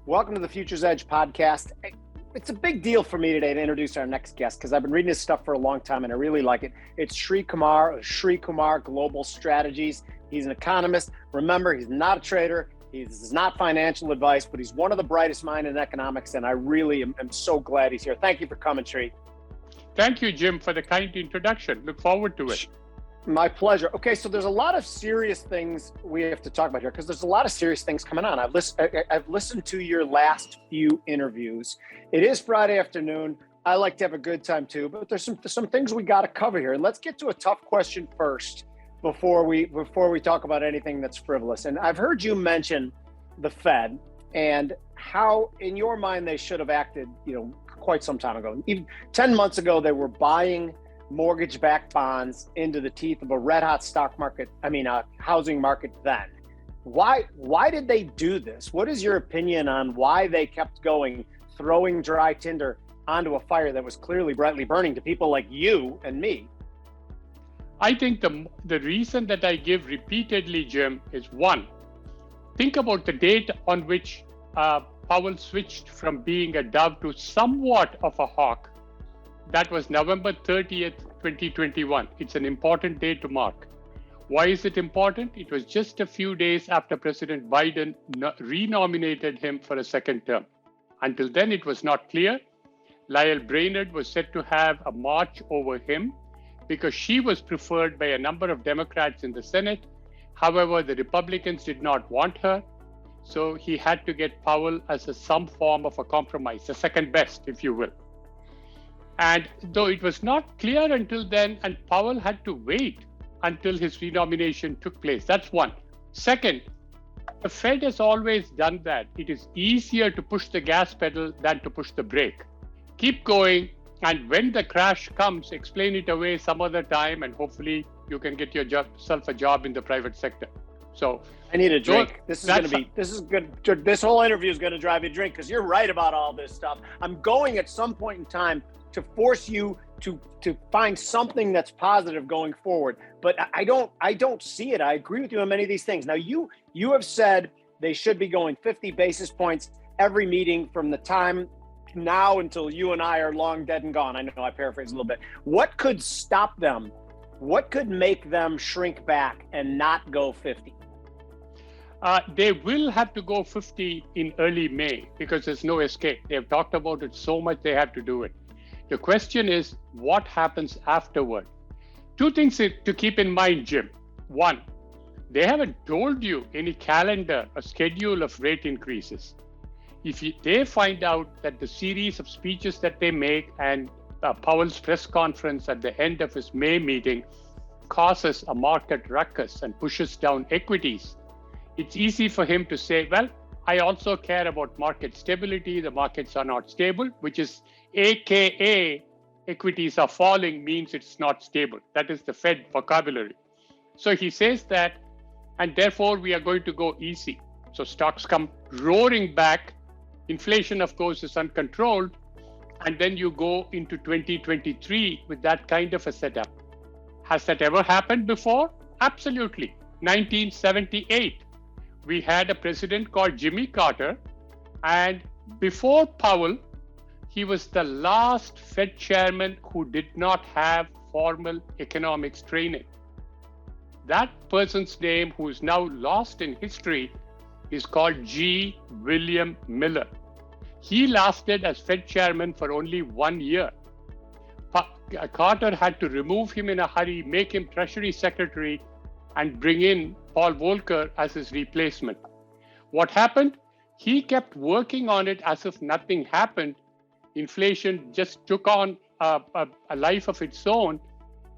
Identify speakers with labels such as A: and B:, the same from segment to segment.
A: Welcome to the Future's Edge podcast. It's a big deal for me today to introduce our next guest because I've been reading his stuff for a long time and I really like it. It's Sri Kumar of Sri Kumar Global Strategies. He's an economist. Remember, he's not a trader. This is not financial advice, but he's one of the brightest minds in economics, and I really am so glad he's here. Thank you for coming, Sri.
B: Thank you, Jim, for the kind introduction. Look forward to it.
A: My pleasure. Okay, so there's a lot of serious things we have to talk about here because there's a lot of serious things coming on. I've listened to your last few interviews. It is Friday afternoon. I like to have a good time too, but there's some things we got to cover here. And let's get to a tough question first before we talk about anything that's frivolous. And I've heard you mention the Fed and how, in your mind, they should have acted, quite some time ago. Even 10 months ago, they were buying mortgage-backed bonds into the teeth of a red-hot housing market then. Why did they do this? What is your opinion on why they kept going, throwing dry tinder onto a fire that was clearly brightly burning to people like you and me?
B: I think the reason that I give repeatedly, Jim, is one, think about the date on which Powell switched from being a dove to somewhat of a hawk. That was November 30th, 2021. It's an important day to mark. Why is it important? It was just a few days after President Biden renominated him for a second term. Until then, it was not clear. Lyle Brainerd was set to have a march over him because she was preferred by a number of Democrats in the Senate. However, the Republicans did not want her. So he had to get Powell as some form of a compromise, the second best, if you will. And though it was not clear until then, and Powell had to wait until his renomination took place. That's one. Second, the Fed has always done that. It is easier to push the gas pedal than to push the brake. Keep going, and when the crash comes, explain it away some other time, and hopefully you can get yourself a job in the private sector. So
A: I need a drink. This is good. This whole interview is going to drive you a drink because you're right about all this stuff. I'm going at some point in time to force you to find something that's positive going forward. But I don't see it. I agree with you on many of these things. Now, you have said they should be going 50 basis points every meeting from the time now until you and I are long dead and gone. I know I paraphrase a little bit. What could stop them? What could make them shrink back and not go 50?
B: They will have to go 50 in early May because there's no escape. They've talked about it so much, they have to do it. The question is, what happens afterward? Two things to keep in mind, Jim. One, they haven't told you any calendar or schedule of rate increases. If they find out that the series of speeches that they make and Powell's press conference at the end of his May meeting causes a market ruckus and pushes down equities, it's easy for him to say, well, I also care about market stability. The markets are not stable, which is AKA equities are falling means it's not stable. That is the Fed vocabulary. So he says that, and therefore we are going to go easy. So stocks come roaring back. Inflation, of course, is uncontrolled. And then you go into 2023 with that kind of a setup. Has that ever happened before? Absolutely. 1978. We had a president called Jimmy Carter, and before Powell, he was the last Fed chairman who did not have formal economics training. That person's name, who is now lost in history, is called G. William Miller. He lasted as Fed chairman for only 1 year. Carter had to remove him in a hurry, make him Treasury Secretary, and bring in Paul Volcker as his replacement. What happened? He kept working on it as if nothing happened. Inflation just took on a life of its own.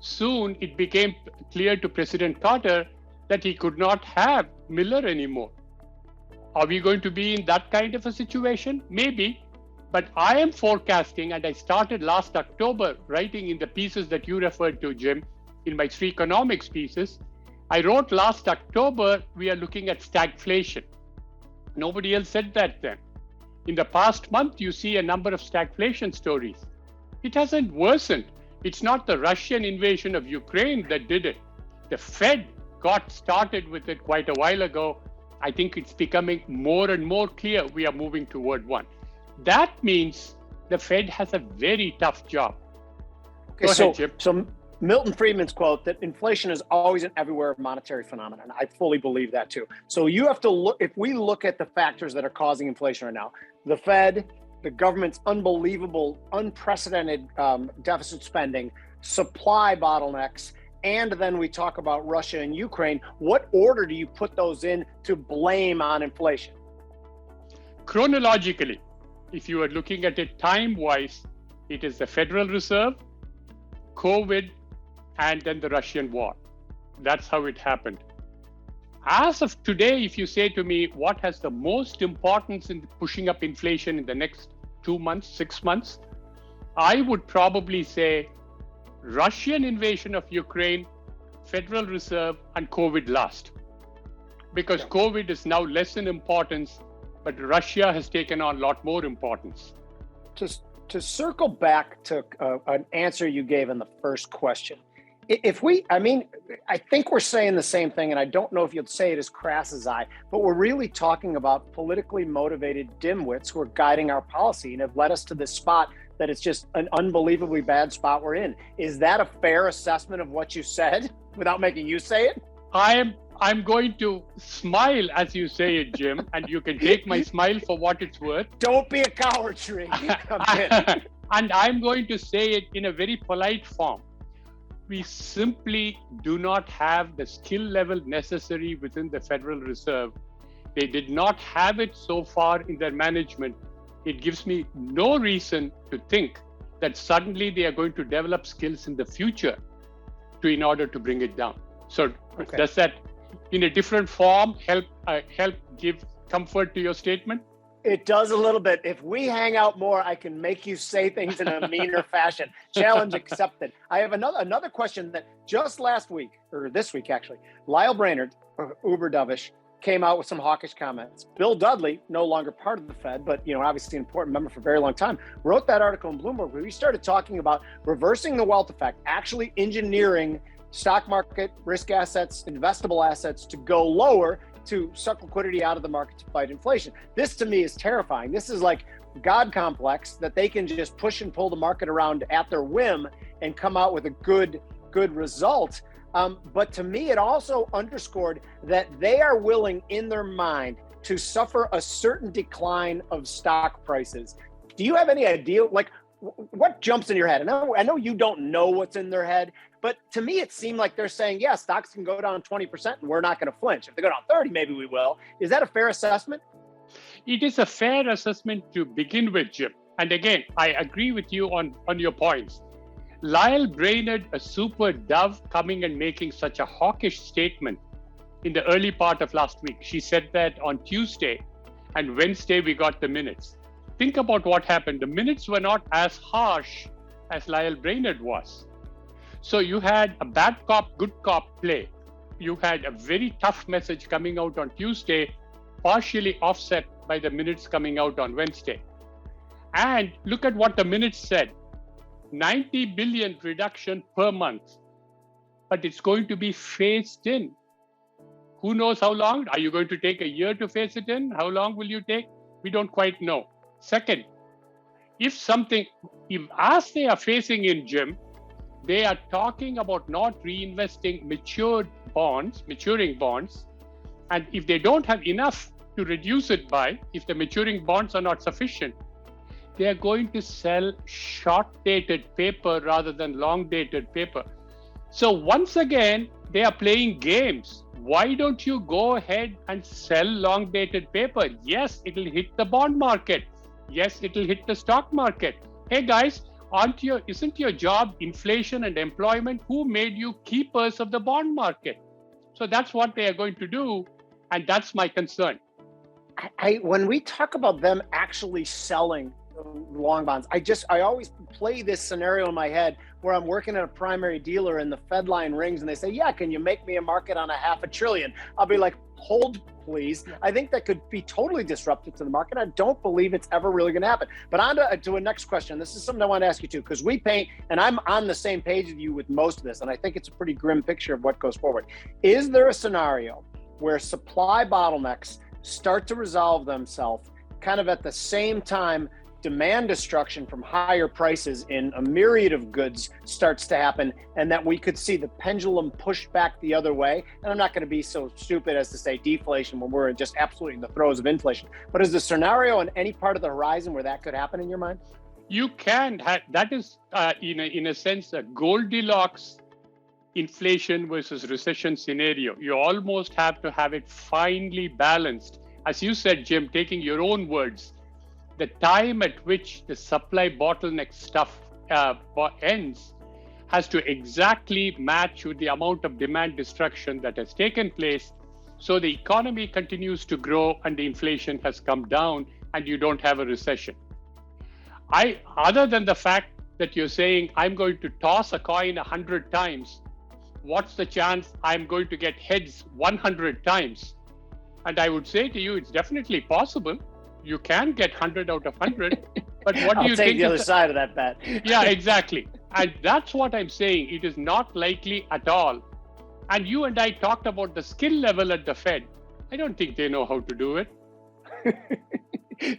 B: Soon it became clear to President Carter that he could not have Miller anymore. Are we going to be in that kind of a situation? Maybe. But I am forecasting, and I started last October writing in the pieces that you referred to, Jim, in my three economics pieces. I wrote last October, we are looking at stagflation. Nobody else said that then. In the past month, you see a number of stagflation stories. It hasn't worsened. It's not the Russian invasion of Ukraine that did it. The Fed got started with it quite a while ago. I think it's becoming more and more clear we are moving toward one. That means the Fed has a very tough job.
A: Okay,
B: Go ahead, Jim.
A: So Milton Friedman's quote that inflation is always and everywhere a monetary phenomenon. I fully believe that too. So you have to look, if we look at the factors that are causing inflation right now, the Fed, the government's unbelievable, unprecedented deficit spending, supply bottlenecks, and then we talk about Russia and Ukraine. What order do you put those in to blame on inflation?
B: Chronologically, if you are looking at it time-wise, it is the Federal Reserve, COVID, and then the Russian war. That's how it happened. As of today, if you say to me, what has the most importance in pushing up inflation in the next 2 months, 6 months, I would probably say Russian invasion of Ukraine, Federal Reserve, and COVID last. Because COVID is now less in importance, but Russia has taken on a lot more importance.
A: To circle back to an answer you gave in the first question, I think we're saying the same thing, and I don't know if you'd say it as crass as I, but we're really talking about politically motivated dimwits who are guiding our policy and have led us to this spot that it's just an unbelievably bad spot we're in. Is that a fair assessment of what you said without making you say it?
B: I'm going to smile as you say it, Jim, and you can take my smile for what it's worth.
A: Don't be a coward, Sri.
B: And I'm going to say it in a very polite form. We simply do not have the skill level necessary within the Federal Reserve. They did not have it so far in their management. It gives me no reason to think that suddenly they are going to develop skills in the future in order to bring it down. So does that, in a different form, help give comfort to your statement?
A: It does a little bit. If we hang out more, I can make you say things in a meaner fashion. Challenge accepted. I have another question that just last week, or this week actually, Lyle Brainerd, uber dovish, came out with some hawkish comments. Bill Dudley, no longer part of the Fed, but obviously an important member for a very long time, wrote that article in Bloomberg where we started talking about reversing the wealth effect, actually engineering stock market risk assets, investable assets to go lower to suck liquidity out of the market to fight inflation. This to me is terrifying. This is like God complex that they can just push and pull the market around at their whim and come out with a good result. But to me, it also underscored that they are willing in their mind to suffer a certain decline of stock prices. Do you have any idea, like, what jumps in your head? And I know you don't know what's in their head, but to me, it seemed like they're saying, yeah, stocks can go down 20% and we're not going to flinch. If they go down 30, maybe we will. Is that a fair assessment?
B: It is a fair assessment to begin with, Jim. And again, I agree with you on your points. Lyle Brainerd, a super dove, coming and making such a hawkish statement in the early part of last week. She said that on Tuesday, and Wednesday we got the minutes. Think about what happened. The minutes were not as harsh as Lyle Brainerd was. So you had a bad cop, good cop play. You had a very tough message coming out on Tuesday, partially offset by the minutes coming out on Wednesday. And look at what the minutes said. 90 billion reduction per month, but it's going to be phased in. Who knows how long? Are you going to take a year to phase it in? How long will you take? We don't quite know. Second, if as they are phasing in, Jim, they are talking about not reinvesting maturing bonds. And if they don't have enough to reduce it by, if the maturing bonds are not sufficient, they are going to sell short-dated paper rather than long-dated paper. So once again, they are playing games. Why don't you go ahead and sell long-dated paper? Yes, it will hit the bond market. Yes, it will hit the stock market. Hey guys, isn't your job inflation and employment? Who made you keepers of the bond market? So that's what they are going to do, and that's my concern.
A: When we talk about them actually selling long bonds, I always play this scenario in my head where I'm working at a primary dealer and the Fed line rings and they say, yeah, can you make me a market on $500 billion? I'll be like, hold please. I think that could be totally disruptive to the market. I don't believe it's ever really going to happen. But on to a next question. This is something I want to ask you too, because we paint, and I'm on the same page with you with most of this, and I think it's a pretty grim picture of what goes forward. Is there a scenario where supply bottlenecks start to resolve themselves kind of at the same time demand destruction from higher prices in a myriad of goods starts to happen, and that we could see the pendulum push back the other way. And I'm not going to be so stupid as to say deflation when we're just absolutely in the throes of inflation. But is the scenario in any part of the horizon where that could happen in your mind?
B: You can have, that is in a sense a Goldilocks inflation versus recession scenario. You almost have to have it finely balanced. As you said, Jim, taking your own words, the time at which the supply bottleneck stuff ends has to exactly match with the amount of demand destruction that has taken place, so the economy continues to grow and the inflation has come down and you don't have a recession. Other than the fact that you're saying, I'm going to toss a coin 100 times, what's the chance I'm going to get heads 100 times? And I would say to you, it's definitely possible. You can get 100 out of 100, but what do you think?
A: I'll take the other side of that bet.
B: Yeah, exactly. And that's what I'm saying. It is not likely at all. And you and I talked about the skill level at the Fed. I don't think they know how to do it.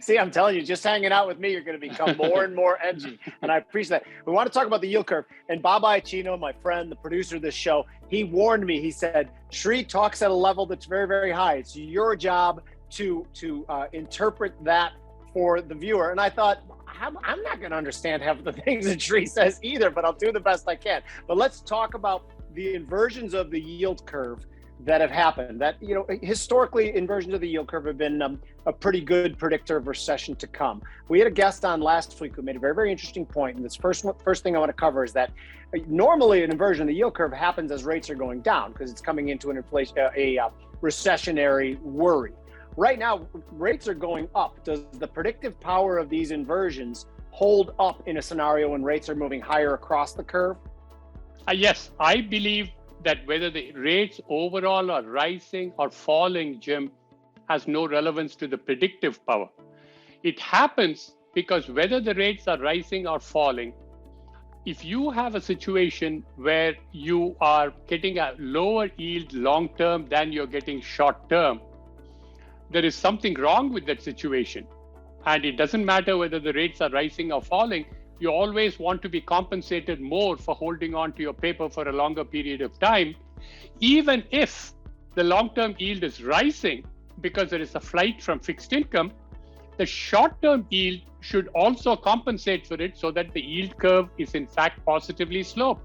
A: See, I'm telling you, just hanging out with me, you're going to become more and more edgy. And I appreciate that. We want to talk about the yield curve. And Bob Iacchino, my friend, the producer of this show, he warned me. He said, Sri talks at a level that's very, very high. It's your job to interpret that for the viewer. And I thought, I'm not going to understand half of the things that Sri says either, but I'll do the best I can. But let's talk about the inversions of the yield curve that have happened. That, historically, inversions of the yield curve have been a pretty good predictor of recession to come. We had a guest on last week who made a very, very interesting point. And this first thing I want to cover is that normally an inversion of the yield curve happens as rates are going down because it's coming into an inflation, a recessionary worry. Right now, rates are going up. Does the predictive power of these inversions hold up in a scenario when rates are moving higher across the curve?
B: Yes, I believe that whether the rates overall are rising or falling, Jim, has no relevance to the predictive power. It happens because whether the rates are rising or falling, if you have a situation where you are getting a lower yield long-term than you're getting short-term, there is something wrong with that situation. And it doesn't matter whether the rates are rising or falling, you always want to be compensated more for holding on to your paper for a longer period of time, even if the long-term yield is rising because there is a flight from fixed income. The short-term yield should also compensate for it so that the yield curve is in fact positively sloped.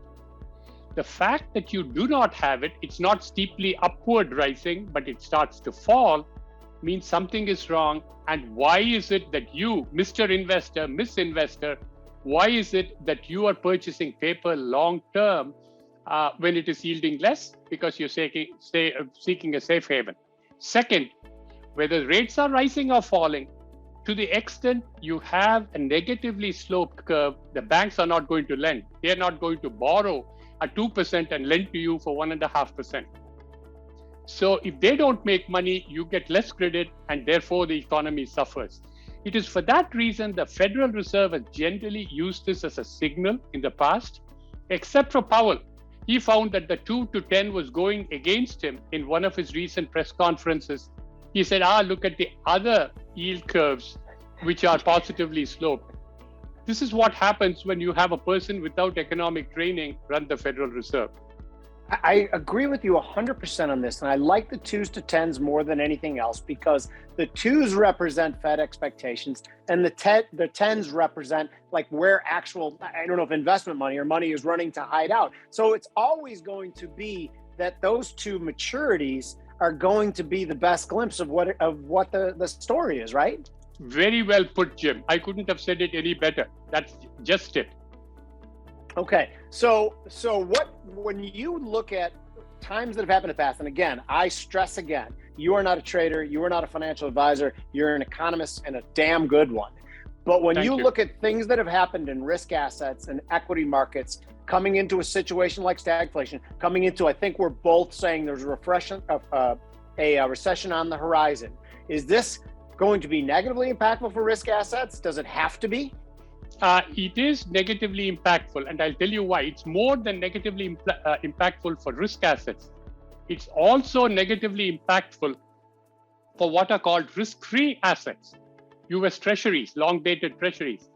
B: The fact that you do not have it, it's not steeply upward rising, but it starts to fall, means something is wrong. And why is it that you, Mr. Investor, Miss Investor, why is it that you are purchasing paper long term when it is yielding less? Because you're seeking a safe haven. Second, whether rates are rising or falling, to the extent you have a negatively sloped curve, the banks are not going to lend. They're not going to borrow at 2% and lend to you for 1.5%. So if they don't make money, you get less credit and therefore the economy suffers. It is for that reason the Federal Reserve has generally used this as a signal in the past, except for Powell. He found that the 2 to 10 was going against him in one of his recent press conferences. He said, look at the other yield curves, which are positively sloped. This is what happens when you have a person without economic training run the Federal Reserve.
A: I agree with you 100% on this. And I like the 2s to 10s more than anything else because the 2s represent Fed expectations and the 10s represent like where actual, I don't know if investment money or money is running to hide out. So it's always going to be that those two maturities are going to be the best glimpse of what the story is, right?
B: Very well put, Jim. I couldn't have said it any better. That's just it.
A: Okay, so when you look at times that have happened in the past, and again, I stress again, you are not a trader, you are not a financial advisor, you're an economist and a damn good one. But when you look at things that have happened in risk assets and equity markets, coming into a situation like stagflation, coming into, I think we're both saying there's a recession on the horizon. Is this going to be negatively impactful for risk assets? Does it have to be?
B: It is negatively impactful, and I'll tell you why. It's more than negatively impactful for risk assets. It's also negatively impactful for what are called risk-free assets, US treasuries, long-dated treasuries.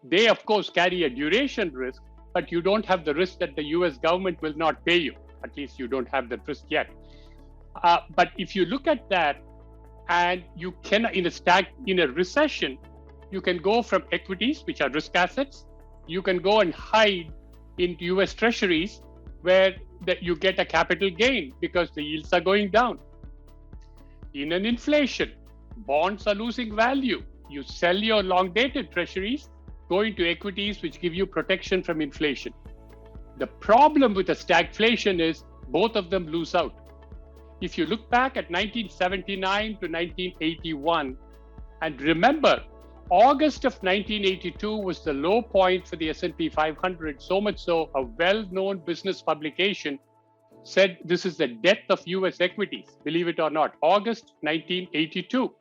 B: They, of course, carry a duration risk, but you don't have the risk that the US government will not pay you. At least you don't have that risk yet. But if you look at that, and you can, in a recession, you can go from equities, which are risk assets, you can go and hide in US treasuries where you get a capital gain because the yields are going down. In an inflation, bonds are losing value. You sell your long-dated treasuries, go into equities, which give you protection from inflation. The problem with a stagflation is both of them lose out. If you look back at 1979 to 1981, and remember, August of 1982 was the low point for the S&P 500, so much so a well-known business publication said this is the death of US equities, believe it or not, August 1982.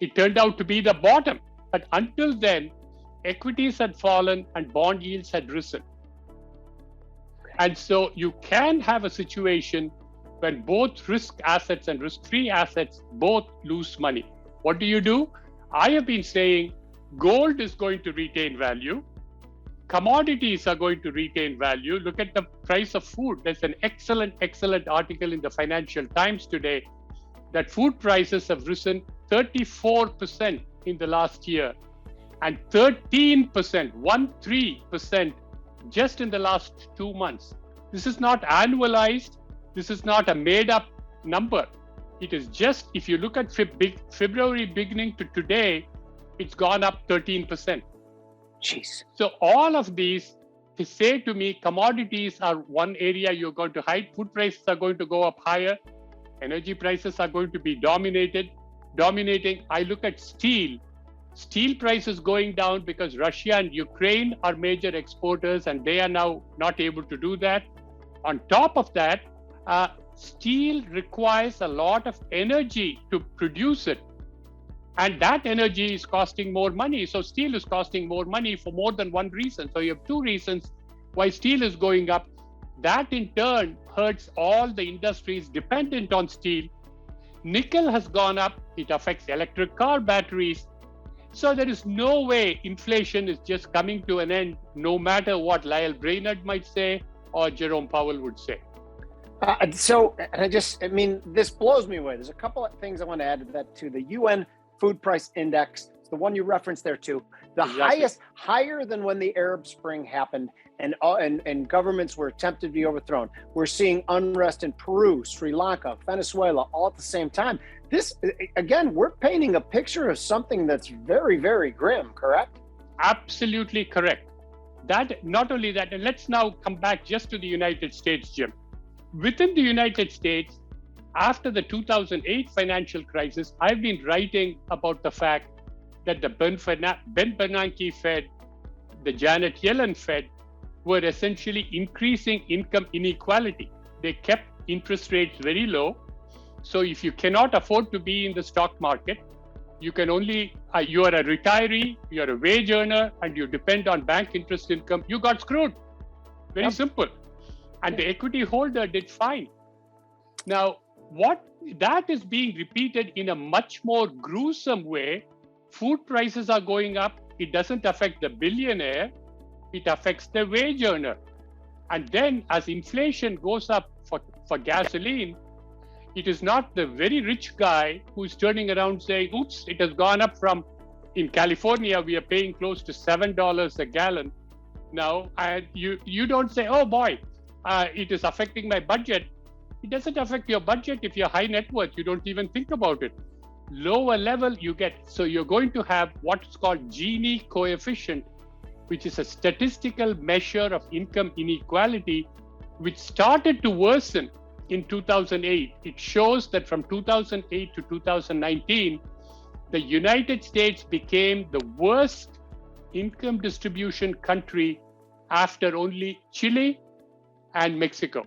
B: It turned out to be the bottom, but until then, equities had fallen and bond yields had risen. And so you can have a situation when both risk assets and risk-free assets both lose money. What do? I have been saying gold is going to retain value. Commodities are going to retain value. Look at the price of food. There's an excellent article in the Financial Times today that food prices have risen 34% in the last year and 13% just in the last 2 months. This is not annualized. This is not a made up number. It is just, if you look at February beginning to today, it's gone up 13%.
A: Jeez.
B: So all of these, to say to me, commodities are one area you're going to hide. Food prices are going to go up higher. Energy prices are going to be dominating. I look at steel. Steel prices going down because Russia and Ukraine are major exporters and they are now not able to do that. On top of that, steel requires a lot of energy to produce it. And that energy is costing more money. So steel is costing more money for more than one reason. So you have two reasons why steel is going up. That in turn hurts all the industries dependent on steel. Nickel has gone up. It affects electric car batteries. So there is no way inflation is just coming to an end, no matter what Lyle Brainerd might say or Jerome Powell would say.
A: This blows me away. There's a couple of things I want to add to that too. The UN Food Price Index, the one you referenced there too, higher than when the Arab Spring happened and governments were attempted to be overthrown. We're seeing unrest in Peru, Sri Lanka, Venezuela, all at the same time. This, again, we're painting a picture of something that's very, very grim, correct?
B: Absolutely correct. That, not only that, and let's now come back just to the United States, Jim. Within the United States, after the 2008 financial crisis, I've been writing about the fact that the Ben Bernanke Fed, the Janet Yellen Fed, were essentially increasing income inequality. They kept interest rates very low. So if you cannot afford to be in the stock market, you can only, you are a retiree, you're a wage earner, and you depend on bank interest income, you got screwed. Very simple. And the equity holder did fine. Now, what that is being repeated in a much more gruesome way. Food prices are going up. It doesn't affect the billionaire. It affects the wage earner. And then as inflation goes up for gasoline, it is not the very rich guy who's turning around saying, oops, it has gone up from, in California, we are paying close to $7 a gallon now. And you don't say, oh boy, it is affecting my budget. It doesn't affect your budget if you're high net worth. You don't even think about it. Lower level you get. So you're going to have what's called Gini coefficient, which is a statistical measure of income inequality, which started to worsen in 2008. It shows that from 2008 to 2019, the United States became the worst income distribution country after only Chile and Mexico.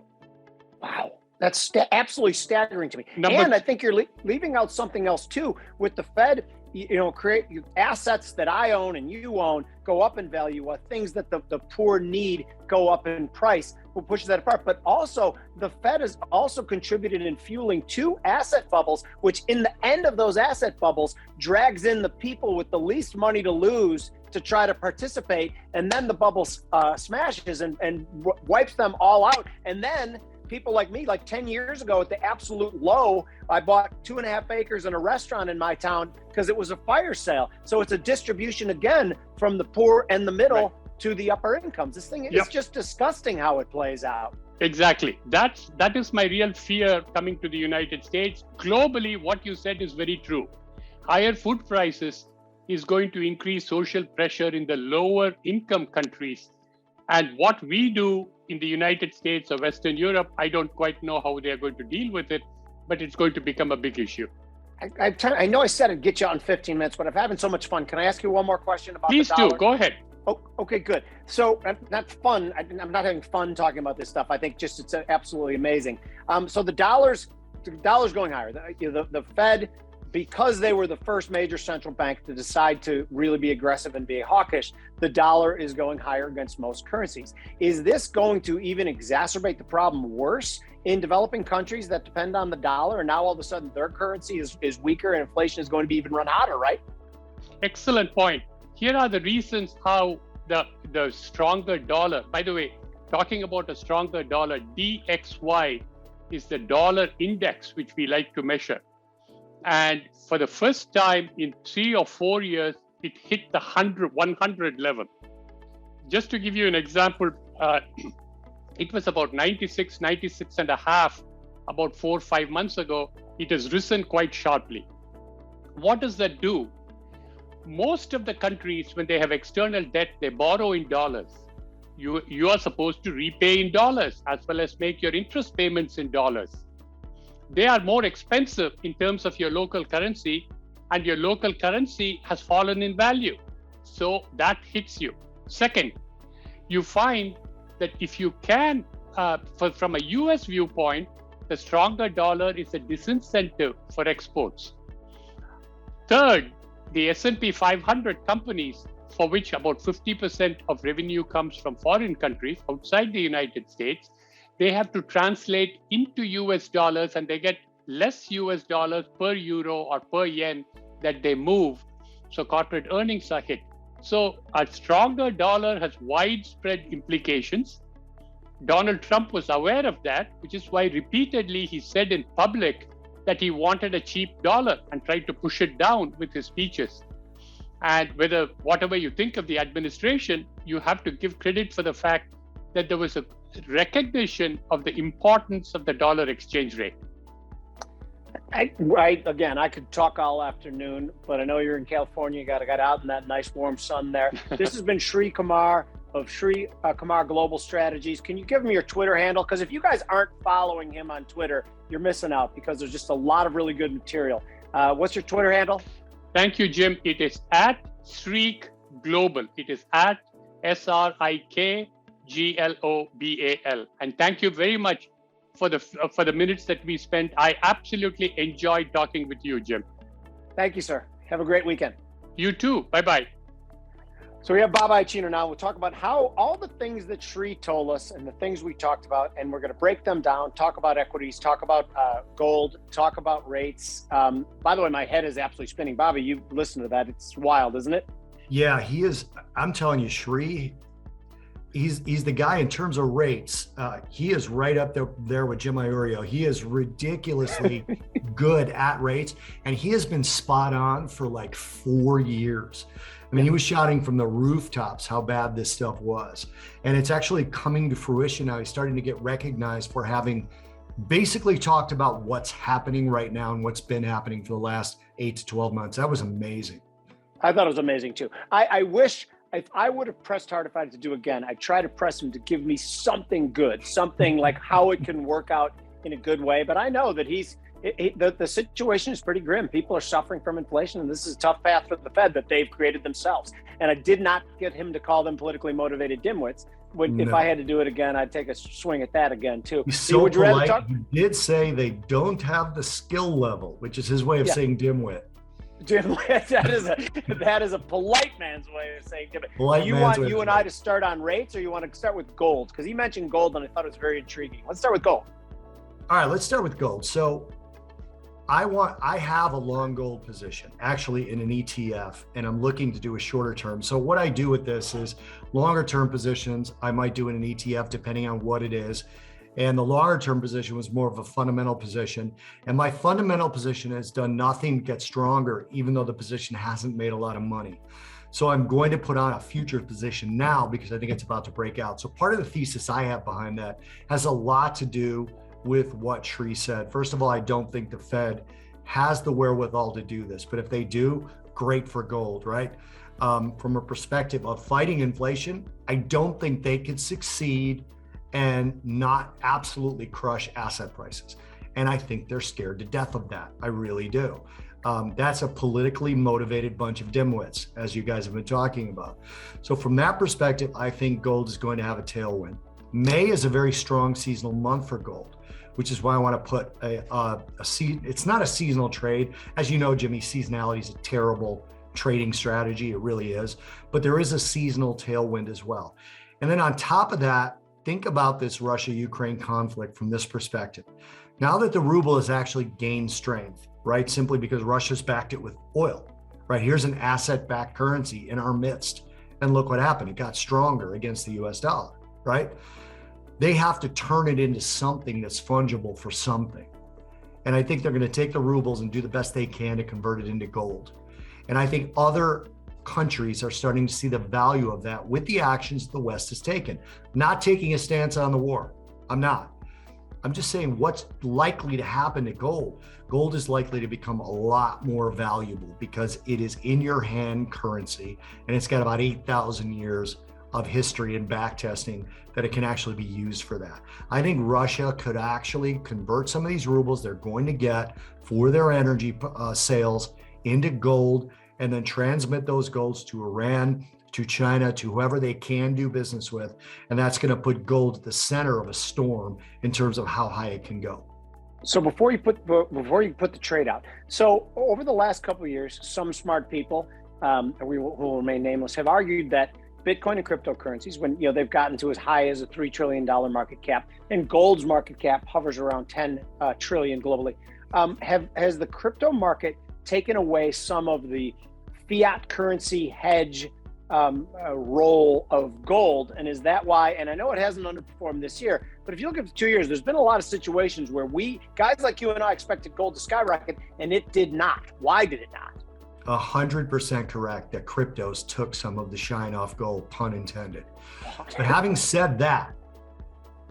A: Wow. That's absolutely staggering to me. And I think you're leaving out something else too. With the Fed create assets that I own and you own go up in value, while things that the poor need go up in price, will push that apart. But also, the Fed has also contributed in fueling 2 asset bubbles, which in the end of those asset bubbles drags in the people with the least money to lose to try to participate, and then the bubble smashes and wipes them all out. And then people like me, like 10 years ago at the absolute low, I bought 2.5 acres in a restaurant in my town because it was a fire sale. So it's a distribution again from the poor and the middle to the upper incomes. This thing is just disgusting how it plays out.
B: Exactly. That is my real fear coming to the United States. Globally, what you said is very true. Higher food prices is going to increase social pressure in the lower income countries. And what we do in the United States or Western Europe, I don't quite know how they're going to deal with it, but it's going to become a big issue.
A: I know I said I'd get you out in 15 minutes, but I'm having so much fun. Can I ask you one more question about
B: Please
A: the dollar?
B: do. Go ahead.
A: Oh, okay, good. So not fun. I'm not having fun talking about this stuff. I think just it's absolutely amazing. So the dollar's going higher. The Fed, because they were the first major central bank to decide to really be aggressive and be hawkish, the dollar is going higher against most currencies. Is this going to even exacerbate the problem worse in developing countries that depend on the dollar, and now all of a sudden their currency is weaker and inflation is going to be even run hotter, right?
B: Excellent point. Here are the reasons how the stronger dollar, by the way, talking about a stronger dollar, DXY is the dollar index, which we like to measure. And for the first time in 3 or 4 years, it hit the 100 level. Just to give you an example, it was about 96 and a half about 4 or 5 months ago. It has risen quite sharply. What does that do? Most of the countries, when they have external debt, they borrow in dollars. You are supposed to repay in dollars as well as make your interest payments in dollars. They are more expensive in terms of your local currency, and your local currency has fallen in value. So that hits you. Second, you find that if you can, from a US viewpoint, the stronger dollar is a disincentive for exports. Third, the S&P 500 companies, for which about 50% of revenue comes from foreign countries outside the United States, they have to translate into US dollars, and they get less US dollars per euro or per yen that they move. So corporate earnings are hit. So a stronger dollar has widespread implications. Donald Trump was aware of that, which is why repeatedly he said in public that he wanted a cheap dollar and tried to push it down with his speeches. And whatever you think of the administration, you have to give credit for the fact that there was a recognition of the importance of the dollar exchange rate.
A: Again, I could talk all afternoon, but I know you're in California. You got out in that nice warm sun there. This has been Sri Kumar of Sri Kumar Global Strategies. Can you give me your Twitter handle? Because if you guys aren't following him on Twitter, you're missing out, because there's just a lot of really good material. What's your Twitter handle? Thank you, Jim.
B: It is at Srik Global. It is at SRIK GLOBAL. And thank you very much for the minutes that we spent. I absolutely enjoyed talking with you, Jim. Thank you, sir. Have a great weekend. You too. Bye-bye. So we have Bob Iacchino now. We'll talk about how all the things that Sri told us and the things we talked about, and we're going to break them down, talk about equities, talk about gold, talk about rates. By the way, my head is absolutely spinning. Bobby, you listen to that. It's wild, isn't it?
C: Yeah, he is. I'm telling you, Sri, he's the guy in terms of rates. He is right up there with Jim Iorio. He is ridiculously good at rates, and he has been spot on for like 4 years. I mean, he was shouting from the rooftops how bad this stuff was. And it's actually coming to fruition now. He's starting to get recognized for having basically talked about what's happening right now and what's been happening for the last 8 to 12 months. That was amazing.
A: I thought it was amazing too. I wish, if I would have pressed hard, if I had to do again, I'd try to press him to give me something good, something like how it can work out in a good way. But I know that the situation is pretty grim. People are suffering from inflation, and this is a tough path for the Fed that they've created themselves. And I did not get him to call them politically motivated dimwits. If I had to do it again, I'd take a swing at that again too.
C: He's so polite. He did say they don't have the skill level, which is his way of saying dimwit.
A: Jim, that is a polite man's way of saying Jim.
C: Polite
A: You
C: man's
A: want
C: way
A: you
C: of
A: and I to start on rates, or you want to start with gold? Because he mentioned gold, and I thought it was very intriguing. Let's start with gold.
C: All right, let's start with gold. So I have a long gold position actually in an ETF, and I'm looking to do a shorter term. So what I do with this is longer term positions I might do in an ETF depending on what it is. And the longer term position was more of a fundamental position. And my fundamental position has done nothing but get stronger, even though the position hasn't made a lot of money. So I'm going to put on a future position now because I think it's about to break out. So part of the thesis I have behind that has a lot to do with what Sri said. First of all, I don't think the Fed has the wherewithal to do this, but if they do, great for gold, right? From a perspective of fighting inflation, I don't think they could succeed and not absolutely crush asset prices. And I think they're scared to death of that. I really do. That's a politically motivated bunch of dimwits, as you guys have been talking about. So from that perspective, I think gold is going to have a tailwind. May is a very strong seasonal month for gold, which is why I want to put it's not a seasonal trade. As you know, Jimmy, seasonality is a terrible trading strategy. It really is. But there is a seasonal tailwind as well. And then on top of that, think about this Russia-Ukraine conflict from this perspective. Now that the ruble has actually gained strength, right? Simply because Russia's backed it with oil, right? Here's an asset-backed currency in our midst. And look what happened. It got stronger against the US dollar, right? They have to turn it into something that's fungible for something. And I think they're going to take the rubles and do the best they can to convert it into gold. And I think other countries are starting to see the value of that with the actions the West has taken. Not taking a stance on the war. I'm not. I'm just saying what's likely to happen to gold. Gold is likely to become a lot more valuable because it is in your hand currency, and it's got about 8,000 years of history and back testing that it can actually be used for that. I think Russia could actually convert some of these rubles they're going to get for their energy sales into gold, and then transmit those golds to Iran, to China, to whoever they can do business with. And that's going to put gold at the center of a storm in terms of how high it can go.
A: So before you put the trade out, so over the last couple of years, some smart people, and who will remain nameless, have argued that Bitcoin and cryptocurrencies, when they've gotten to as high as a $3 trillion market cap, and gold's market cap hovers around 10 trillion globally, has the crypto market taken away some of the fiat currency hedge role of gold? And is that why? And I know it hasn't underperformed this year, but if you look at the 2 years, there's been a lot of situations where guys like you and I expected gold to skyrocket, and it did not. Why did it not?
C: 100% correct that cryptos took some of the shine off gold, pun intended. But having said that,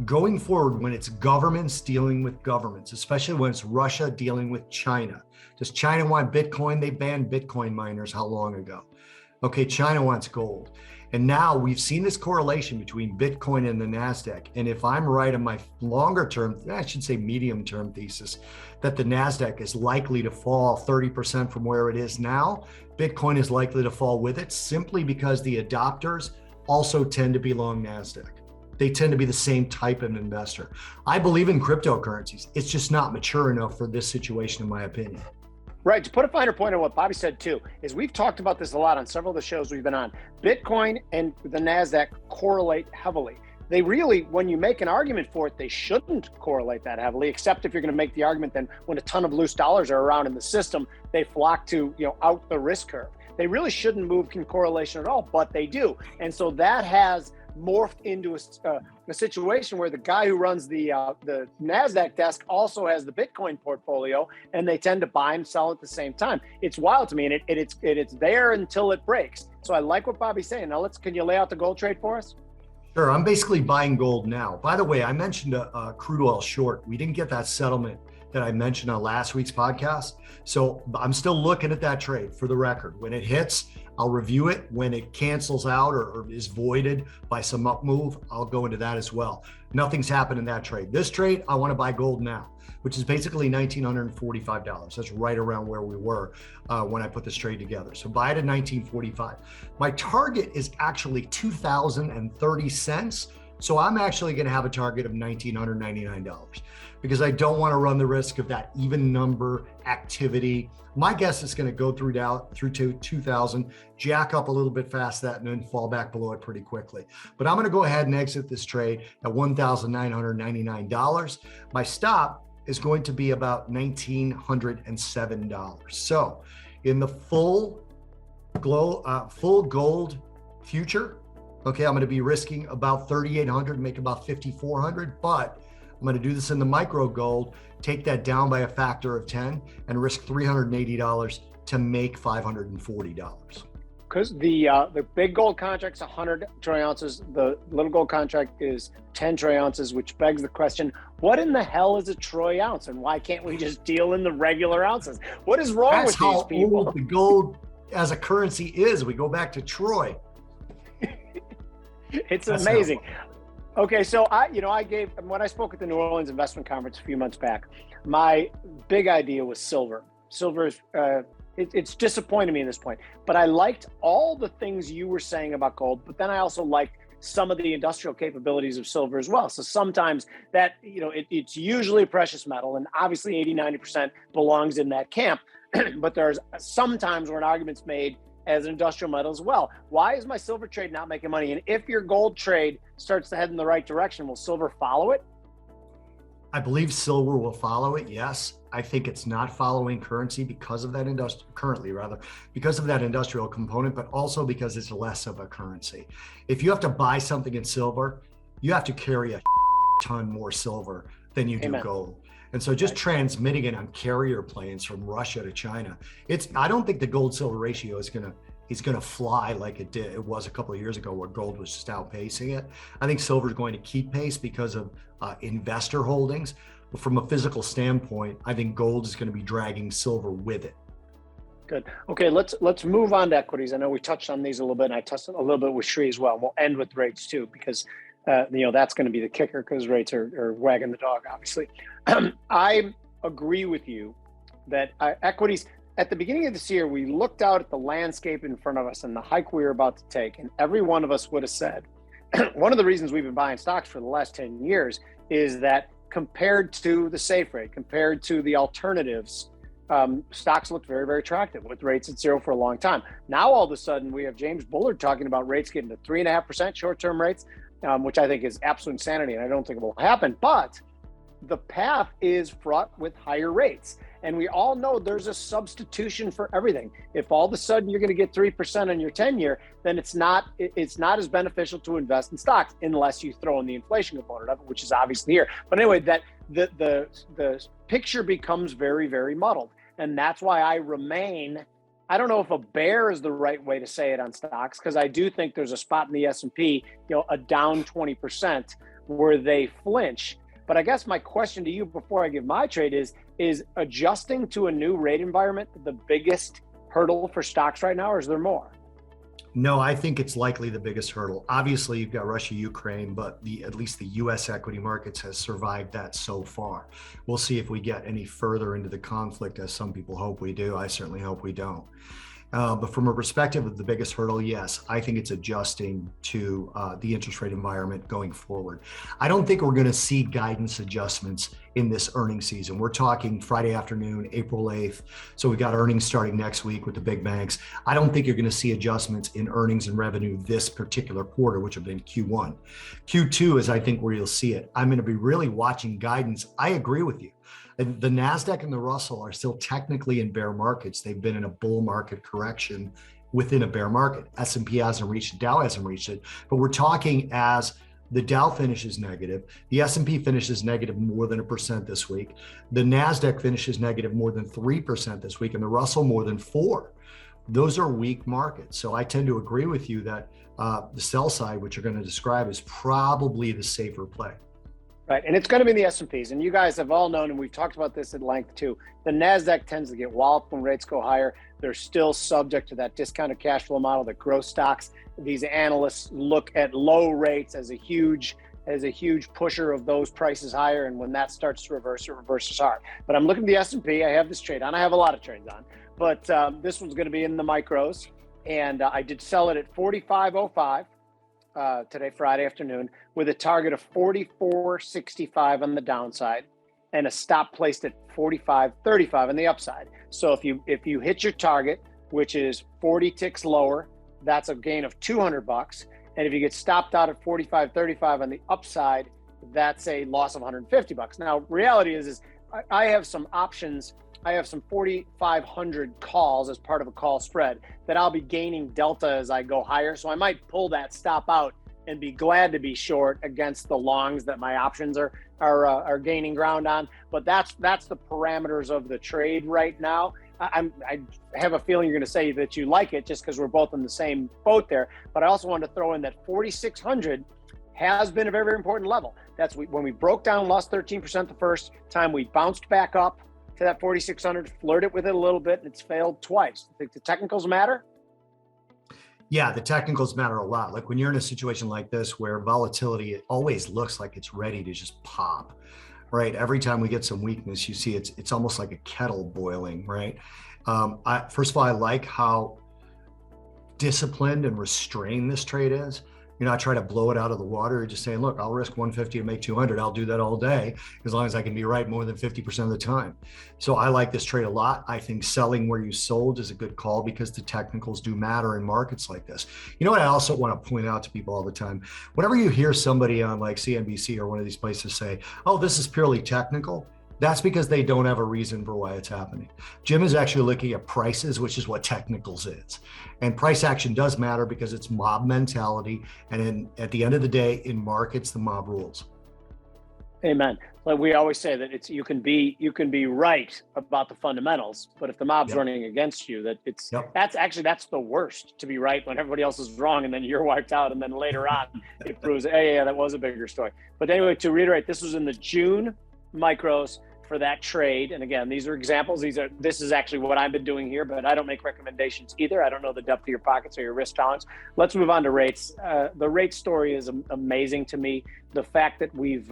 C: going forward, when it's governments dealing with governments, especially when it's Russia dealing with China, does China want Bitcoin? They banned Bitcoin miners how long ago? Okay, China wants gold. And now we've seen this correlation between Bitcoin and the NASDAQ. And if I'm right on my longer term, I should say medium term thesis, that the NASDAQ is likely to fall 30% from where it is now, Bitcoin is likely to fall with it simply because the adopters also tend to be long NASDAQ. They tend to be the same type of investor. I believe in cryptocurrencies. It's just not mature enough for this situation, in my opinion.
A: Right. To put a finer point on what Bobby said too, is we've talked about this a lot on several of the shows we've been on. Bitcoin and the NASDAQ correlate heavily. They really, when you make an argument for it, they shouldn't correlate that heavily, except if you're going to make the argument then when a ton of loose dollars are around in the system, they flock to, out the risk curve. They really shouldn't move in correlation at all, but they do. And so that has morphed into a situation where the guy who runs the NASDAQ desk also has the Bitcoin portfolio, and they tend to buy and sell at the same time. It's wild to me, and it's there until it breaks. So I like what Bobby's saying. Now can you lay out the gold trade for us?
C: Sure, I'm basically buying gold now. By the way, I mentioned a crude oil short. We didn't get that settlement that I mentioned on last week's podcast. So I'm still looking at that trade for the record. When it hits, I'll review it. When it cancels out or is voided by some up move, I'll go into that as well. Nothing's happened in that trade. This trade, I want to buy gold now, which is basically $1,945. That's right around where we were when I put this trade together. So buy it at $19.45. My target is actually 2,030 cents. So I'm actually going to have a target of $1,999 because I don't want to run the risk of that even number activity. My guess is going to go through to 2000, jack up a little bit fast that, and then fall back below it pretty quickly. But I'm going to go ahead and exit this trade at $1,999. My stop is going to be about $1,907. So in the full gold future, okay, I'm going to be risking about 3,800, make about 5,400, but I'm going to do this in the micro gold, take that down by a factor of 10 and risk $380 to make $540.
A: Because the big gold contract's 100 troy ounces, the little gold contract is 10 troy ounces, which begs the question, what in the hell is a troy ounce, and why can't we just deal in the regular ounces? What is wrong with these people?
C: Old the gold as a currency is. We go back to Troy.
A: It's amazing. Okay, so when I spoke at the New Orleans Investment Conference a few months back, my big idea was silver. Silver is it's disappointed me at this point, but I liked all the things you were saying about gold, but then I also liked some of the industrial capabilities of silver as well. So sometimes that, it's usually a precious metal, and obviously 80-90% belongs in that camp. But there's sometimes where an argument's made as an industrial metal as well. Why is my silver trade not making money? And if your gold trade starts to head in the right direction, will silver follow it?
C: I believe silver will follow it, yes. I think it's not following currency because of that because of that industrial component, but also because it's less of a currency. If you have to buy something in silver, you have to carry a ton more silver than you do gold. And so just transmitting it on carrier planes from Russia to China, I don't think the gold silver ratio is going to fly like it was a couple of years ago where gold was just outpacing it. I think silver is going to keep pace because of investor holdings. But from a physical standpoint, I think gold is going to be dragging silver with it.
A: Good. Okay, let's move on to equities. I know we touched on these a little bit, and I touched a little bit with Sri as well. We'll end with rates too, because that's going to be the kicker, because rates are wagging the dog, obviously. I agree with you that equities, at the beginning of this year, we looked out at the landscape in front of us and the hike we were about to take, and every one of us would have said, one of the reasons we've been buying stocks for the last 10 years is that compared to the safe rate, compared to the alternatives, stocks looked very, very attractive with rates at zero for a long time. Now, all of a sudden, we have James Bullard talking about rates getting to 3.5% short-term rates, which I think is absolute insanity, and I don't think it will happen. But the path is fraught with higher rates. And we all know there's a substitution for everything. If all of a sudden you're going to get 3% on your 10-year, then it's not as beneficial to invest in stocks unless you throw in the inflation component of it, which is obviously here. But anyway, that the picture becomes very, very muddled. And that's why I remain, I don't know if a bear is the right way to say it on stocks, because I do think there's a spot in the S&P, a down 20% where they flinch. But I guess my question to you before I give my trade is adjusting to a new rate environment the biggest hurdle for stocks right now, or is there more?
C: No, I think it's likely the biggest hurdle. Obviously, you've got Russia, Ukraine, but at least the U.S. equity markets has survived that so far. We'll see if we get any further into the conflict, as some people hope we do. I certainly hope we don't. But from a perspective of the biggest hurdle, yes, I think it's adjusting to the interest rate environment going forward. I don't think we're going to see guidance adjustments in this earnings season. We're talking Friday afternoon, April 8th. So we got earnings starting next week with the big banks. I don't think you're going to see adjustments in earnings and revenue this particular quarter, which have been Q1. Q2 is, I think, where you'll see it. I'm going to be really watching guidance. I agree with you. The NASDAQ and the Russell are still technically in bear markets. They've been in a bull market correction within a bear market. S&P hasn't reached it, Dow hasn't reached it, but we're talking as the Dow finishes negative, the S&P finishes negative more than 1% this week, the NASDAQ finishes negative more than 3% this week, and the Russell more than 4%. Those are weak markets. So I tend to agree with you that the sell side, which you're going to describe, is probably the safer play.
A: Right, and it's going to be in the S&Ps, and you guys have all known, and we've talked about this at length too, the NASDAQ tends to get walloped when rates go higher. They're still subject to that discounted cash flow model, the growth stocks. These analysts look at low rates as a huge pusher of those prices higher, and when that starts to reverse, it reverses hard. But I'm looking at the S&P. I have this trade on. I have a lot of trades on, but this one's going to be in the micros, and I did sell it at 45.05. today, Friday afternoon, with a target of 44.65 on the downside and a stop placed at 45.35 on the upside. So if you hit your target, which is 40 ticks lower, that's a gain of $200. And if you get stopped out at 45.35 on the upside, that's a loss of $150. Now, reality is I have some options. I have some 4,500 calls as part of a call spread that I'll be gaining delta as I go higher. So I might pull that stop out and be glad to be short against the longs that my options are gaining ground on. But that's the parameters of the trade right now. I have a feeling you're going to say that you like it just because we're both in the same boat there. But I also wanted to throw in that 4,600 has been a very, very important level. That's when we broke down, lost 13% the first time, we bounced back up to that 4,600, flirted with it a little bit, and it's failed twice. I think the technicals matter.
C: Yeah, the technicals matter a lot. Like when you're in a situation like this where volatility, it always looks like it's ready to just pop, right? Every time we get some weakness, you see it's almost like a kettle boiling, right? First of all, I like how disciplined and restrained this trade is. You're not trying to blow it out of the water. You're just saying, look, I'll risk 150 to make 200. I'll do that all day as long as I can be right more than 50% of the time. So I like this trade a lot. I think selling where you sold is a good call because the technicals do matter in markets like this. You know what I also want to point out to people all the time? Whenever you hear somebody on like CNBC or one of these places say, oh, this is purely technical, that's because they don't have a reason for why it's happening. Jim is actually looking at prices, which is what technicals is. And price action does matter because it's mob mentality. And at the end of the day, in markets, the mob rules.
A: Amen. Like we always say that you can be right about the fundamentals, but if the mob's running against you, that's the worst, to be right when everybody else is wrong and then you're wiped out, and then later on it proves, hey, yeah, that was a bigger story. But anyway, to reiterate, this was in the June micros for that trade. And again, these are examples. This is actually what I've been doing here, but I don't make recommendations either. I don't know the depth of your pockets or your risk tolerance. Let's move on to rates. The rate story is amazing to me. The fact that we've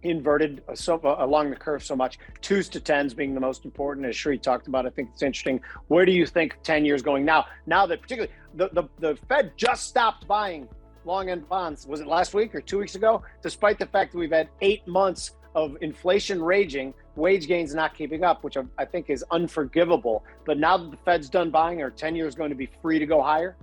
A: inverted along the curve so much, 2s to 10s being the most important, as Sri talked about. I think it's interesting. Where do you think 10 years going now? Now that particularly the Fed just stopped buying long end bonds. Was it last week or 2 weeks ago? Despite the fact that we've had 8 months of inflation raging, wage gains not keeping up, which I think is unforgivable. But now that the Fed's done buying, are 10 years going to be free to go higher?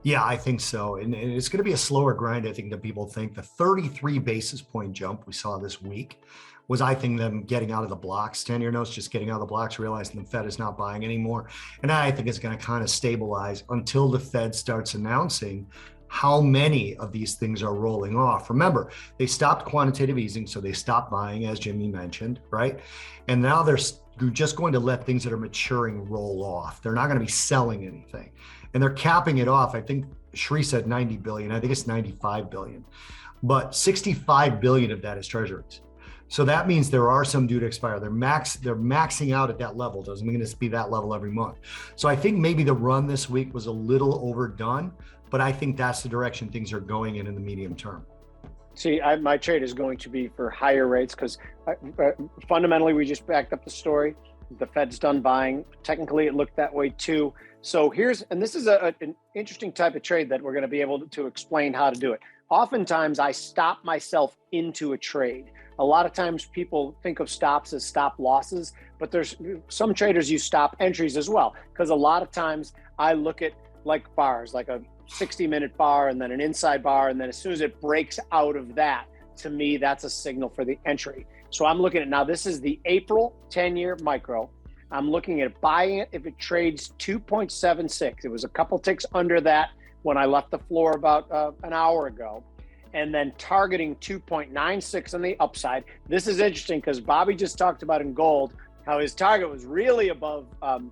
C: Yeah, I think so. And it's going to be a slower grind, I think, than people think. The 33 basis point jump we saw this week was, I think, them getting out of the blocks, 10-year notes, just getting out of the blocks, realizing the Fed is not buying anymore. And I think it's going to kind of stabilize until the Fed starts announcing how many of these things are rolling off. Remember, they stopped quantitative easing, so they stopped buying, as Jimmy mentioned, right? And now they're just going to let things that are maturing roll off. They're not going to be selling anything. And they're capping it off. I think Sri said 90 billion. I think it's 95 billion. But 65 billion of that is treasuries. So that means there are some due to expire. They're maxing out at that level. Doesn't mean it's be that level every month. So I think maybe the run this week was a little overdone, but I think that's the direction things are going in the medium term.
A: See, my trade is going to be for higher rates because fundamentally we just backed up the story. The Fed's done buying. Technically, it looked that way too. So this is an interesting type of trade that we're going to be able to explain how to do it. Oftentimes, I stop myself into a trade. A lot of times people think of stops as stop losses, but there's some traders use stop entries as well, because a lot of times I look at like bars, like a 60-minute bar and then an inside bar, and then as soon as it breaks out of that, to me, that's a signal for the entry. So I'm looking at, now this is the April 10-year micro. I'm looking at buying it if it trades 2.76. It was a couple ticks under that when I left the floor about an hour ago, and then targeting 2.96 on the upside. This is interesting because Bobby just talked about in gold how his target was really above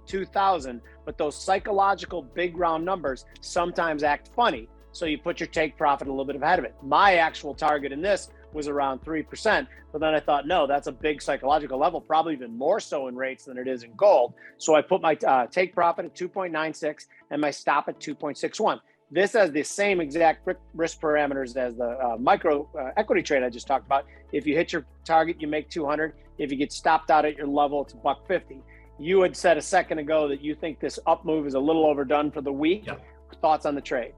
A: 2,000, but those psychological big round numbers sometimes act funny. So you put your take profit a little bit ahead of it. My actual target in this was around 3%, but then I thought, no, that's a big psychological level, probably even more so in rates than it is in gold. So I put my take profit at 2.96 and my stop at 2.61. This has the same exact risk parameters as the micro equity trade I just talked about. If you hit your target, you make 200. If you get stopped out at your level, it's $1.50. You had said a second ago that you think this up move is a little overdone for the week.
C: Yep.
A: Thoughts on the trade?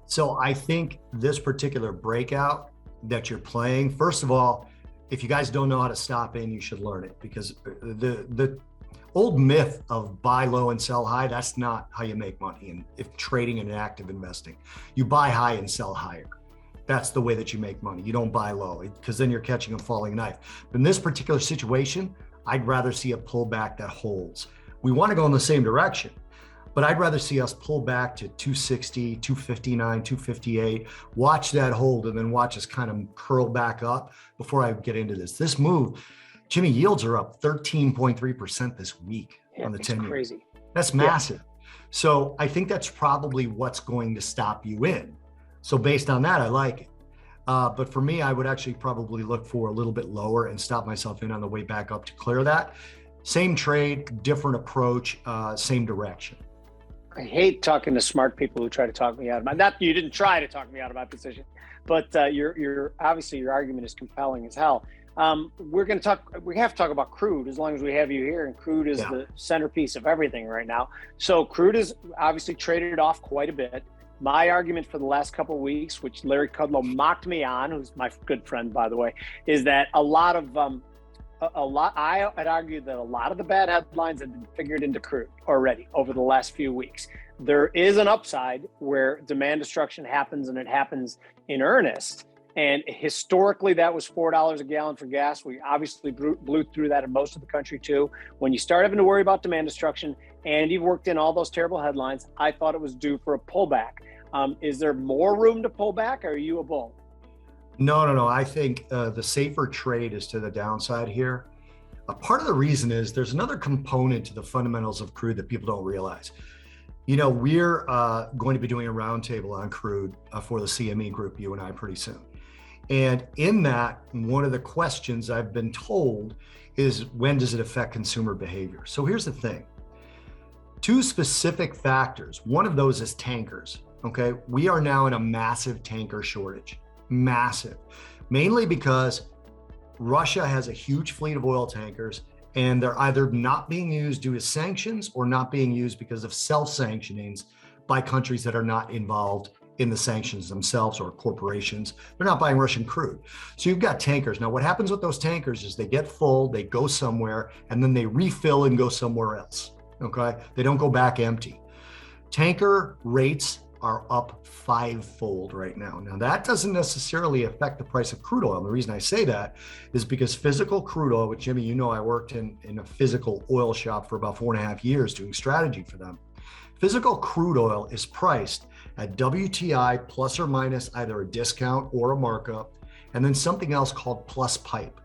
C: So I think this particular breakout that you're playing, first of all, if you guys don't know how to stop in, you should learn it, because the old myth of buy low and sell high, that's not how you make money. And if trading and active investing, you buy high and sell higher. That's the way that you make money. You don't buy low, because then you're catching a falling knife. But in this particular situation, I'd rather see a pullback that holds. We want to go in the same direction, but I'd rather see us pull back to 260, 259, 258, watch that hold, and then watch us kind of curl back up before I get into this. This move, Jimmy, yields are up 13.3% this week on the 10-year.
A: Crazy.
C: That's massive. Yeah. So I think that's probably what's going to stop you in. So based on that, I like it. But for me, I would actually probably look for a little bit lower and stop myself in on the way back up to clear that. Same trade, different approach, same direction.
A: I hate talking to smart people who try to talk me out of my, not you didn't try to talk me out of my position, but you're obviously your argument is compelling as hell. We have to talk about crude as long as we have you here, and crude is the centerpiece of everything right now. So crude is obviously traded off quite a bit. My argument for the last couple of weeks, which Larry Kudlow mocked me on, who's my good friend, by the way, is that I'd argue that a lot of the bad headlines have been figured into crude already over the last few weeks. There is an upside where demand destruction happens, and it happens in earnest. And historically, that was $4 a gallon for gas. We obviously blew through that in most of the country too. When you start having to worry about demand destruction, and you've worked in all those terrible headlines, I thought it was due for a pullback. Is there more room to pull back, or are you a bull?
C: No. I think the safer trade is to the downside here. Part of the reason is there's another component to the fundamentals of crude that people don't realize. You know, we're going to be doing a roundtable on crude for the CME group, you and I, pretty soon. And in that, one of the questions I've been told is, when does it affect consumer behavior? So here's the thing. Two specific factors. One of those is tankers, okay? We are now in a massive tanker shortage, massive, mainly because Russia has a huge fleet of oil tankers, and they're either not being used due to sanctions or not being used because of self-sanctionings by countries that are not involved in the sanctions themselves, or corporations. They're not buying Russian crude. So you've got tankers. Now, what happens with those tankers is they get full, they go somewhere, and then they refill and go somewhere else, okay? They don't go back empty. Tanker rates are up 5-fold right now. Now, that doesn't necessarily affect the price of crude oil. And the reason I say that is because physical crude oil, which, Jimmy, you know, I worked in a physical oil shop for about 4.5 years doing strategy for them. Physical crude oil is priced at WTI plus or minus either a discount or a markup, and then something else called plus pipe.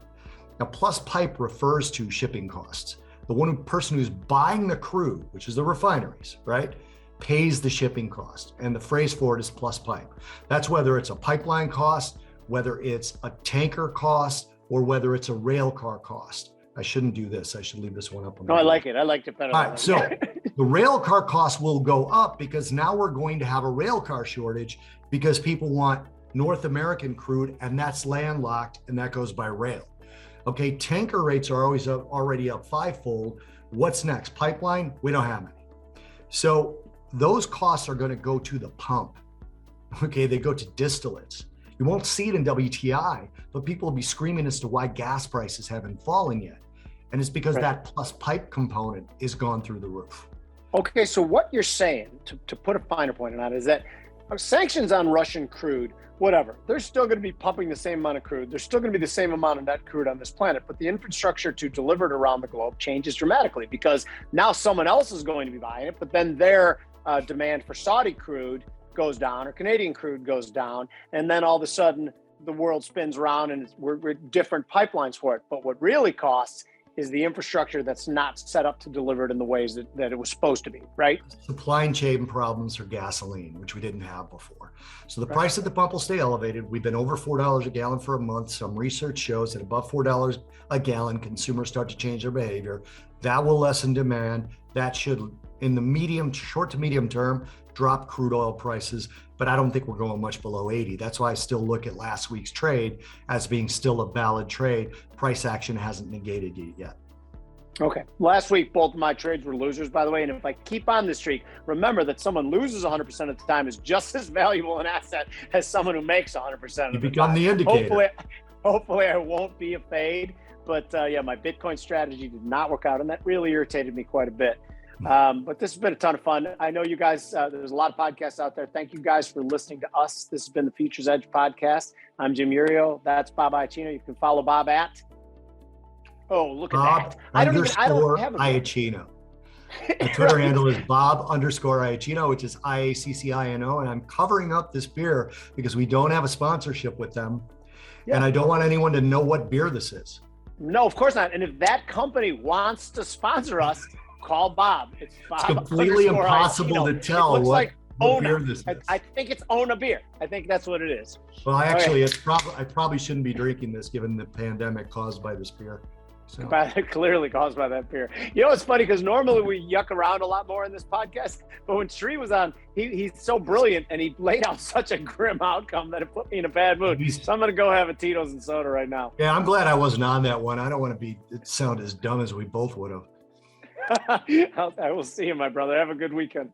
C: Now, plus pipe refers to shipping costs. The person who's buying the crude, which is the refineries, right, pays the shipping cost. And the phrase for it is plus pipe. That's whether it's a pipeline cost, whether it's a tanker cost, or whether it's a rail car cost. I shouldn't do this. I should leave this one up.
A: No, I like it. I liked it better.
C: All right, so the rail car cost will go up because now we're going to have a rail car shortage because people want North American crude, and that's landlocked, and that goes by rail. Okay, tanker rates are already up 5-fold. What's next? Pipeline? We don't have any. So those costs are going to go to the pump. Okay, they go to distillates. You won't see it in WTI, but people will be screaming as to why gas prices haven't fallen yet. And it's because that plus pipe component is gone through the roof.
A: Okay, so what you're saying, to put a finer point on it, is that sanctions on Russian crude, whatever, they're still going to be pumping the same amount of crude. There's still going to be the same amount of net crude on this planet, but the infrastructure to deliver it around the globe changes dramatically because now someone else is going to be buying it, but then their demand for Saudi crude goes down or Canadian crude goes down, and then all of a sudden the world spins around and we're different pipelines for it. But what really costs is the infrastructure that's not set up to deliver it in the ways that it was supposed to be, right?
C: Supply chain problems for gasoline, which we didn't have before. So the price at the pump will stay elevated. We've been over $4 a gallon for a month. Some research shows that above $4 a gallon, consumers start to change their behavior. That will lessen demand. That should, in the short to medium term, drop crude oil prices, but I don't think we're going much below 80. That's why I still look at last week's trade as being still a valid trade. Price action hasn't negated it yet.
A: Okay. Last week, both of my trades were losers, by the way. And if I keep on this streak, remember that someone loses 100% of the time is just as valuable an asset as someone who makes 100% of the time.
C: You become the indicator.
A: Hopefully I won't be a fade. But yeah, my Bitcoin strategy did not work out. And that really irritated me quite a bit. But this has been a ton of fun. I know you guys, there's a lot of podcasts out there. Thank you guys for listening to us. This has been the Futures Edge podcast. I'm Jim Uriel. That's Bob Iacchino. You can follow Bob at. Oh, look at
C: Bob
A: that. I don't have a
C: Iacchino. The Twitter handle is Bob_Iacchino, which is IACCINO. And I'm covering up this beer because we don't have a sponsorship with them. Yeah. And I don't want anyone to know what beer this is.
A: No, of course not. And if that company wants to sponsor us, call Bob. It's Bob.
C: It's completely impossible to tell what beer this is.
A: I think it's Ona beer. I think that's what it is.
C: Well, actually, I probably shouldn't be drinking this given the pandemic caused by this beer. So.
A: Clearly caused by that beer. You know, it's funny because normally we yuck around a lot more in this podcast, but when Sri was on, he's so brilliant and he laid out such a grim outcome that it put me in a bad mood. So I'm going to go have a Tito's and soda right now.
C: Yeah, I'm glad I wasn't on that one. I don't want to sound as dumb as we both would have.
A: I will see you, my brother. Have a good weekend.